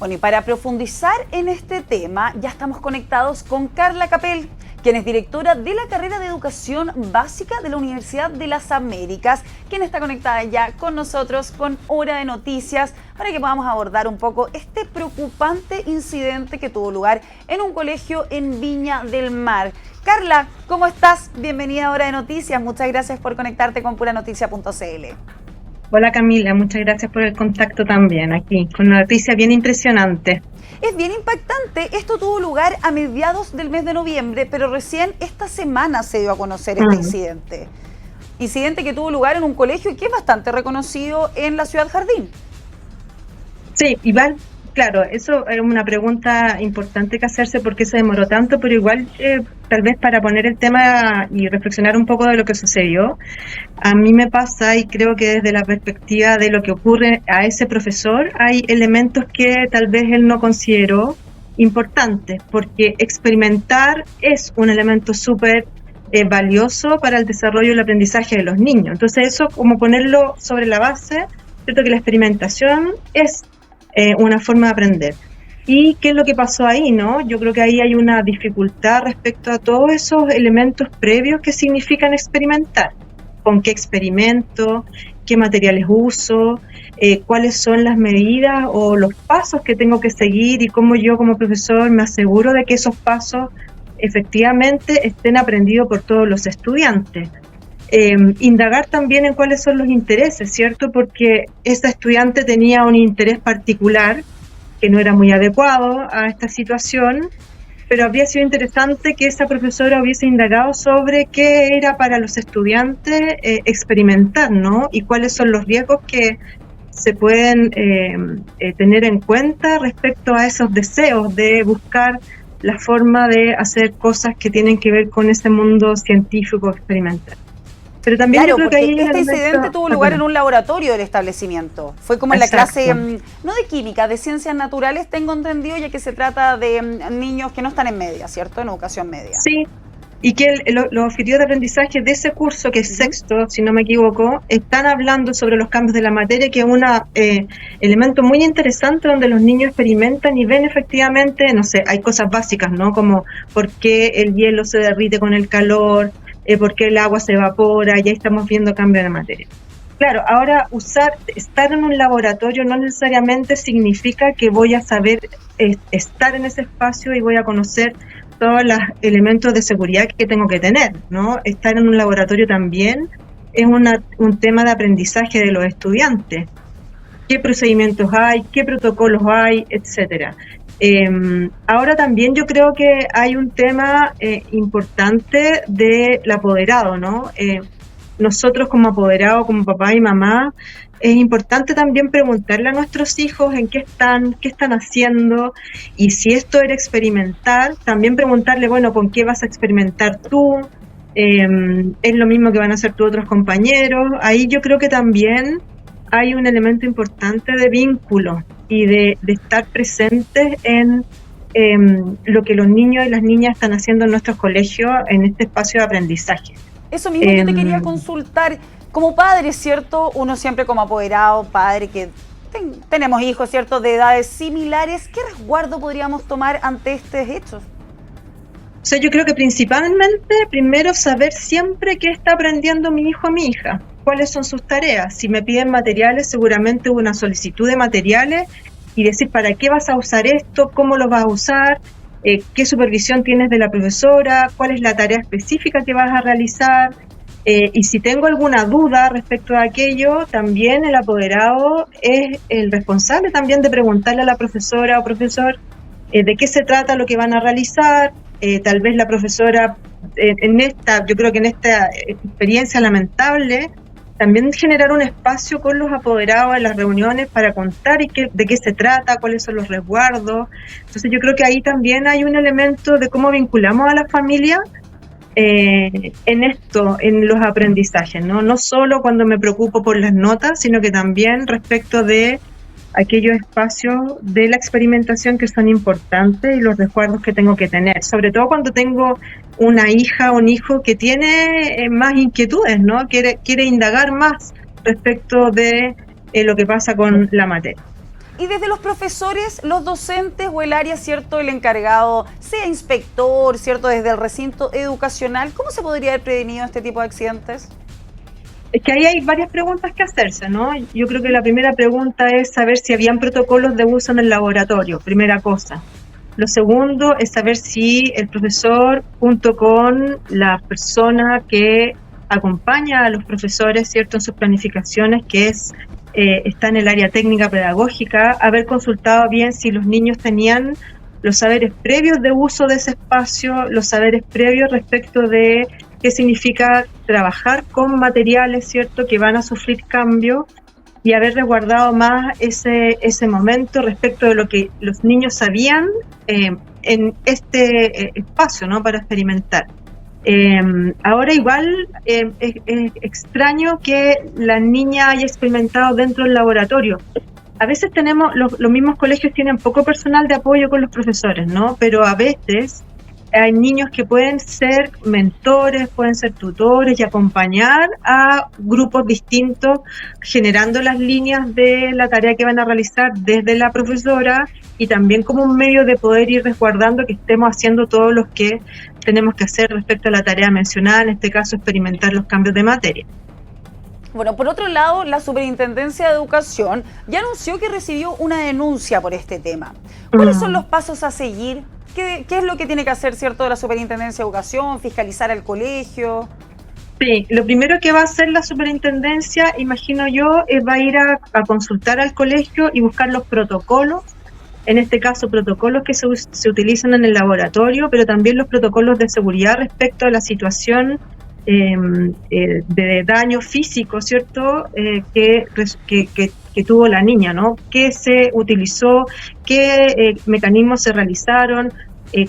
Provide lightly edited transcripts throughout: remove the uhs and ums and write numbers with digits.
Bueno, y para profundizar en este tema, ya estamos conectados con Carla Capel, quien es directora de la carrera de Educación Básica de la Universidad de las Américas, quien está conectada ya con nosotros con Hora de Noticias para que podamos abordar un poco este preocupante incidente que tuvo lugar en un colegio en Viña del Mar. Carla, ¿cómo estás? Bienvenida a Hora de Noticias. Muchas gracias por conectarte con puranoticia.cl. Hola Camila, muchas gracias por el contacto también aquí, con una noticia bien impresionante. Es bien impactante. Esto tuvo lugar a mediados del mes de noviembre, pero recién esta semana se dio a conocer este incidente. Incidente que tuvo lugar en un colegio y que es bastante reconocido en la ciudad Jardín. Sí, igual, claro, eso es una pregunta importante que hacerse porque se demoró tanto, pero igual tal vez para poner el tema y reflexionar un poco de lo que sucedió, a mí me pasa y creo que desde la perspectiva de lo que ocurre a ese profesor hay elementos que tal vez él no consideró importantes, porque experimentar es un elemento súper valioso para el desarrollo y el aprendizaje de los niños. Entonces eso, como ponerlo sobre la base, cierto que la experimentación es una forma de aprender. ¿Y qué es lo que pasó ahí, no? Yo creo que ahí hay una dificultad respecto a todos esos elementos previos que significan experimentar. ¿Con qué experimento? ¿Qué materiales uso? ¿Cuáles son las medidas o los pasos que tengo que seguir? Y cómo yo como profesor me aseguro de que esos pasos efectivamente estén aprendidos por todos los estudiantes. Indagar también en cuáles son los intereses, ¿cierto? Porque esta estudiante tenía un interés particular que no era muy adecuado a esta situación, pero habría sido interesante que esa profesora hubiese indagado sobre qué era para los estudiantes experimentar, ¿no? Y cuáles son los riesgos que se pueden tener en cuenta respecto a esos deseos de buscar la forma de hacer cosas que tienen que ver con ese mundo científico experimental. Pero también claro, yo creo que ahí este incidente tuvo lugar en un laboratorio del establecimiento. Fue como en la clase, no de química, de ciencias naturales, tengo entendido, ya que se trata de niños que no están en media, ¿cierto? En educación media. Sí, y que los objetivos de aprendizaje de ese curso, que es sexto, si no me equivoco, están hablando sobre los cambios de la materia, que es un elemento muy interesante donde los niños experimentan y ven efectivamente, no sé, hay cosas básicas, ¿no? Como por qué el hielo se derrite con el calor, por qué el agua se evapora, ya estamos viendo cambios de materia. Claro, ahora estar en un laboratorio no necesariamente significa que voy a saber estar en ese espacio y voy a conocer todos los elementos de seguridad que tengo que tener, ¿no? Estar en un laboratorio también es un tema de aprendizaje de los estudiantes. ¿Qué procedimientos hay? ¿Qué protocolos hay? Etcétera. Ahora también yo creo que hay un tema importante del apoderado, ¿no? Nosotros como apoderado, como papá y mamá, es importante también preguntarle a nuestros hijos en qué están haciendo, y si esto era experimentar, también preguntarle, bueno, ¿con qué vas a experimentar tú? Es lo mismo que van a hacer tus otros compañeros. Ahí yo creo que también hay un elemento importante de vínculo y de estar presentes en lo que los niños y las niñas están haciendo en nuestros colegios, en este espacio de aprendizaje. Eso mismo yo te quería consultar. Como padre, ¿cierto? Uno siempre como apoderado, padre, que tenemos hijos, ¿cierto?, de edades similares. ¿Qué resguardo podríamos tomar ante estos hechos? O sea, yo creo que principalmente, primero, saber siempre qué está aprendiendo mi hijo o mi hija. ¿Cuáles son sus tareas? Si me piden materiales, seguramente hubo una solicitud de materiales y decir para qué vas a usar esto, cómo lo vas a usar, qué supervisión tienes de la profesora, cuál es la tarea específica que vas a realizar. Y si tengo alguna duda respecto a aquello, también el apoderado es el responsable también de preguntarle a la profesora o profesor de qué se trata lo que van a realizar. Tal vez la profesora, yo creo que en esta experiencia lamentable, también generar un espacio con los apoderados en las reuniones para contar de qué se trata, cuáles son los resguardos. Entonces yo creo que ahí también hay un elemento de cómo vinculamos a la familia en esto, en los aprendizajes, ¿no? No solo cuando me preocupo por las notas, sino que también respecto de aquellos espacios de la experimentación que son importantes y los resguardos que tengo que tener, sobre todo cuando tengo una hija o un hijo que tiene más inquietudes, ¿no? Quiere indagar más respecto de lo que pasa con la materia. Y desde los profesores, los docentes o el área, ¿cierto?, el encargado, sea inspector, ¿cierto?, desde el recinto educacional, ¿cómo se podría haber prevenido este tipo de accidentes? Es que ahí hay varias preguntas que hacerse, ¿no? Yo creo que la primera pregunta es saber si habían protocolos de uso en el laboratorio, primera cosa. Lo segundo es saber si el profesor, junto con la persona que acompaña a los profesores, ¿cierto?, en sus planificaciones, que está en el área técnica pedagógica, haber consultado bien si los niños tenían los saberes previos de uso de ese espacio, los saberes previos respecto de qué significa trabajar con materiales, ¿cierto?, que van a sufrir cambio, y haber resguardado más ese momento respecto de lo que los niños sabían en este espacio, ¿no?, para experimentar. Ahora igual es extraño que la niña haya experimentado dentro del laboratorio. A veces los mismos colegios tienen poco personal de apoyo con los profesores, ¿no? Pero a veces hay niños que pueden ser mentores, pueden ser tutores y acompañar a grupos distintos, generando las líneas de la tarea que van a realizar desde la profesora, y también como un medio de poder ir resguardando que estemos haciendo todo lo que tenemos que hacer respecto a la tarea mencionada, en este caso experimentar los cambios de materia. Bueno, por otro lado, la Superintendencia de Educación ya anunció que recibió una denuncia por este tema. ¿Cuáles son los pasos a seguir? ¿Qué es lo que tiene que hacer, cierto, la Superintendencia de Educación? ¿Fiscalizar al colegio? Sí, lo primero que va a hacer la superintendencia, imagino yo, va a ir a consultar al colegio y buscar los protocolos, en este caso protocolos que se utilizan en el laboratorio, pero también los protocolos de seguridad respecto a la situación de daño físico, ¿cierto?, que tuvo la niña, ¿no? ¿Qué se utilizó? ¿Qué mecanismos se realizaron?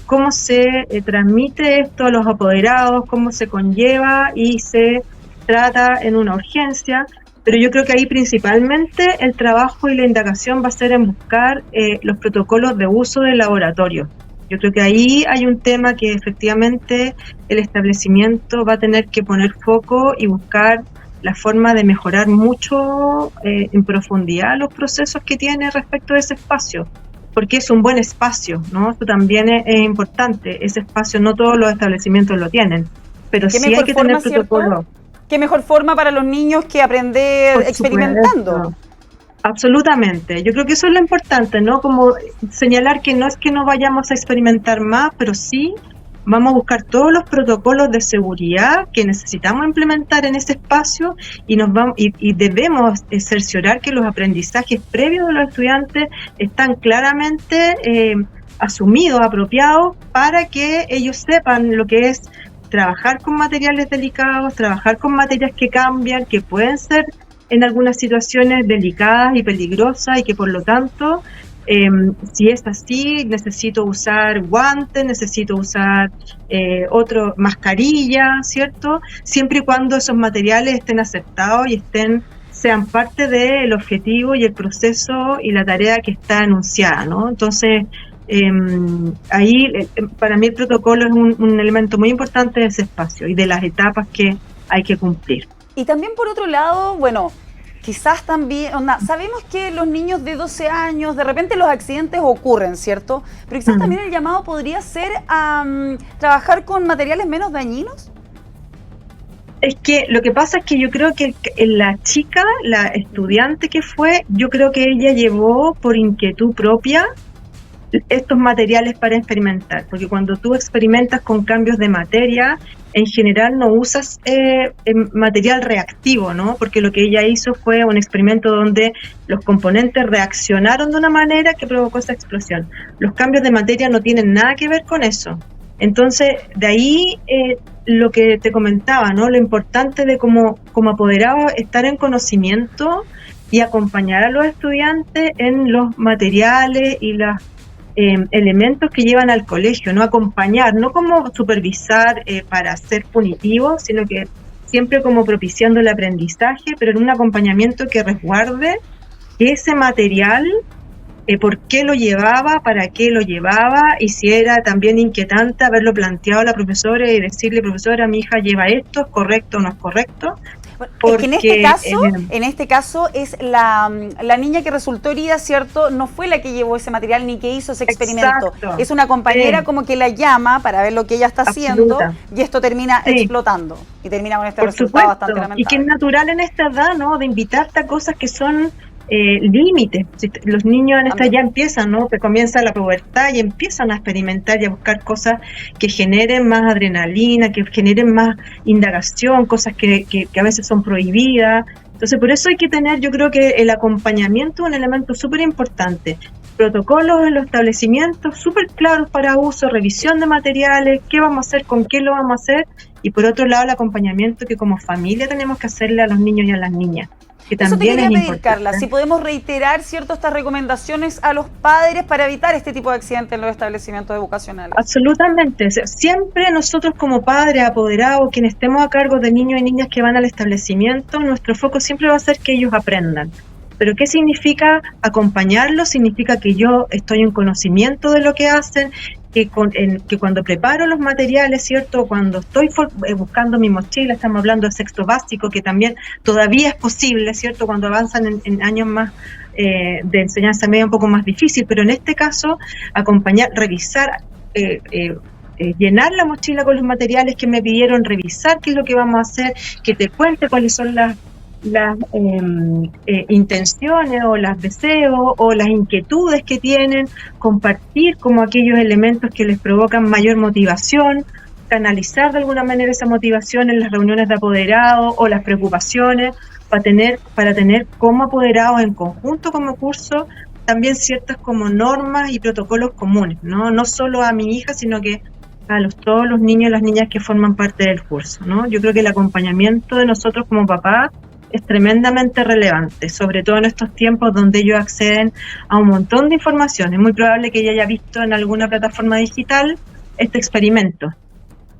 ¿Cómo se transmite esto a los apoderados? ¿Cómo se conlleva y se trata en una urgencia? Pero yo creo que ahí principalmente el trabajo y la indagación va a ser en buscar los protocolos de uso del laboratorio. Yo creo que ahí hay un tema que efectivamente el establecimiento va a tener que poner foco y buscar la forma de mejorar mucho en profundidad los procesos que tiene respecto a ese espacio, porque es un buen espacio, ¿no? Esto también es importante. Ese espacio no todos los establecimientos lo tienen, pero sí hay que tener protocolos. ¿Qué mejor forma para los niños que aprender experimentando? Absolutamente. Yo creo que eso es lo importante, ¿no? Como señalar que no es que no vayamos a experimentar más, pero sí vamos a buscar todos los protocolos de seguridad que necesitamos implementar en ese espacio, y debemos cerciorar que los aprendizajes previos de los estudiantes están claramente asumidos, apropiados, para que ellos sepan lo que es trabajar con materiales delicados, trabajar con materias que cambian, que pueden ser en algunas situaciones delicadas y peligrosas, y que por lo tanto, si es así, necesito usar guantes, necesito usar mascarilla, ¿cierto? Siempre y cuando esos materiales estén aceptados y sean parte del objetivo y el proceso y la tarea que está anunciada, ¿no? Entonces, ahí para mí el protocolo es un elemento muy importante de ese espacio y de las etapas que hay que cumplir. Y también por otro lado, bueno, quizás también, sabemos que los niños de 12 años, de repente los accidentes ocurren, ¿cierto? Pero quizás también el llamado podría ser a trabajar con materiales menos dañinos. Es que lo que pasa es que yo creo que la chica, la estudiante que fue, yo creo que ella llevó por inquietud propia estos materiales para experimentar, porque cuando tú experimentas con cambios de materia, en general no usas material reactivo, ¿no? Porque lo que ella hizo fue un experimento donde los componentes reaccionaron de una manera que provocó esa explosión. Los cambios de materia no tienen nada que ver con eso. Entonces, de ahí lo que te comentaba, ¿no? Lo importante de como apoderado estar en conocimiento y acompañar a los estudiantes en los materiales y las elementos que llevan al colegio, no acompañar, no como supervisar para ser punitivo, sino que siempre como propiciando el aprendizaje, pero en un acompañamiento que resguarde ese material, por qué lo llevaba, para qué lo llevaba, y si era también inquietante haberlo planteado a la profesora y decirle: profesora, mi hija lleva esto, ¿es correcto o no es correcto? Es que porque en este caso es la niña que resultó herida, ¿cierto? No fue la que llevó ese material ni que hizo ese experimento. exacto, Es una compañera sí, como que la llama para ver lo que ella está haciendo absoluta. y esto termina Sí, explotando y termina con este por resultado bastante supuesto, y que es lamentable. natural en esta edad, ¿no? De invitarte a cosas que son límites. Los niños en esta También. ya empiezan, ¿no? Que comienza la pubertad y empiezan a experimentar y a buscar cosas que generen más adrenalina, que generen más indagación, cosas que a veces son prohibidas. Entonces, por eso hay que tener, yo creo que el acompañamiento es un elemento súper importante. Protocolos en los establecimientos súper claros para uso, revisión de materiales, qué vamos a hacer, con qué lo vamos a hacer, y por otro lado el acompañamiento que como familia tenemos que hacerle a los niños y a las niñas, que Eso te también es quería pedir, Carla, importante. si podemos reiterar, ¿cierto?, estas recomendaciones a los padres para evitar este tipo de accidentes en los establecimientos educacionales. Absolutamente. O sea, siempre nosotros como padres, apoderados, quienes estemos a cargo de niños y niñas que van al establecimiento, nuestro foco siempre va a ser que ellos aprendan. Pero ¿qué significa acompañarlos? Significa que yo estoy en conocimiento de lo que hacen, que cuando preparo los materiales, ¿cierto? Cuando estoy buscando mi mochila, estamos hablando de sexto básico, que también todavía es posible, ¿cierto? Cuando avanzan en años más de enseñanza media un poco más difícil, pero en este caso acompañar, revisar, llenar la mochila con los materiales que me pidieron, revisar qué es lo que vamos a hacer, que te cuente cuáles son las intenciones o los deseos o las inquietudes que tienen, compartir como aquellos elementos que les provocan mayor motivación, canalizar de alguna manera esa motivación en las reuniones de apoderados o las preocupaciones para tener como apoderados en conjunto como curso también ciertas como normas y protocolos comunes, no solo a mi hija, sino que a todos los niños y las niñas que forman parte del curso, ¿no? Yo creo que el acompañamiento de nosotros como papás es tremendamente relevante, sobre todo en estos tiempos donde ellos acceden a un montón de información. Es muy probable que ella haya visto en alguna plataforma digital este experimento.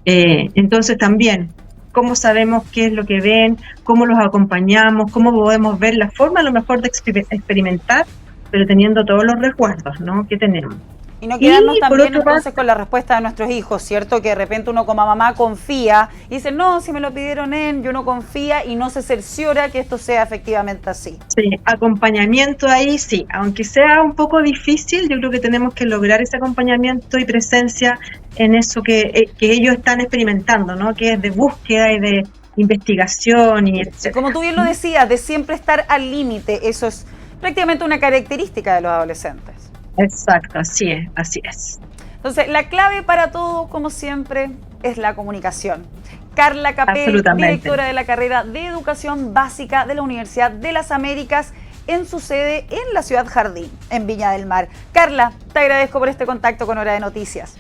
Entonces también, ¿cómo sabemos qué es lo que ven? ¿Cómo los acompañamos? ¿Cómo podemos ver la forma a lo mejor de experimentar, pero teniendo todos los resguardos, ¿no?, que tenemos? Y no Y quedarnos por también otra entonces parte, con la respuesta de nuestros hijos, ¿cierto? Que de repente uno como mamá confía y dice, no, si me lo pidieron yo no confía y no se cerciora que esto sea efectivamente así. sí, acompañamiento ahí sí, aunque sea un poco difícil, yo creo que tenemos que lograr ese acompañamiento y presencia en eso que ellos están experimentando, ¿no? Que es de búsqueda y de investigación y Y etcétera. como tú bien lo decías, de siempre estar al límite, eso es prácticamente una característica de los adolescentes. Exacto, así es, así es. Entonces, la clave para todo, como siempre, es la comunicación. Carla Capel, Absolutamente. directora de la carrera de Educación Básica de la Universidad de las Américas, en su sede en la ciudad Jardín, en Viña del Mar. Carla, te agradezco por este contacto con Hora de Noticias.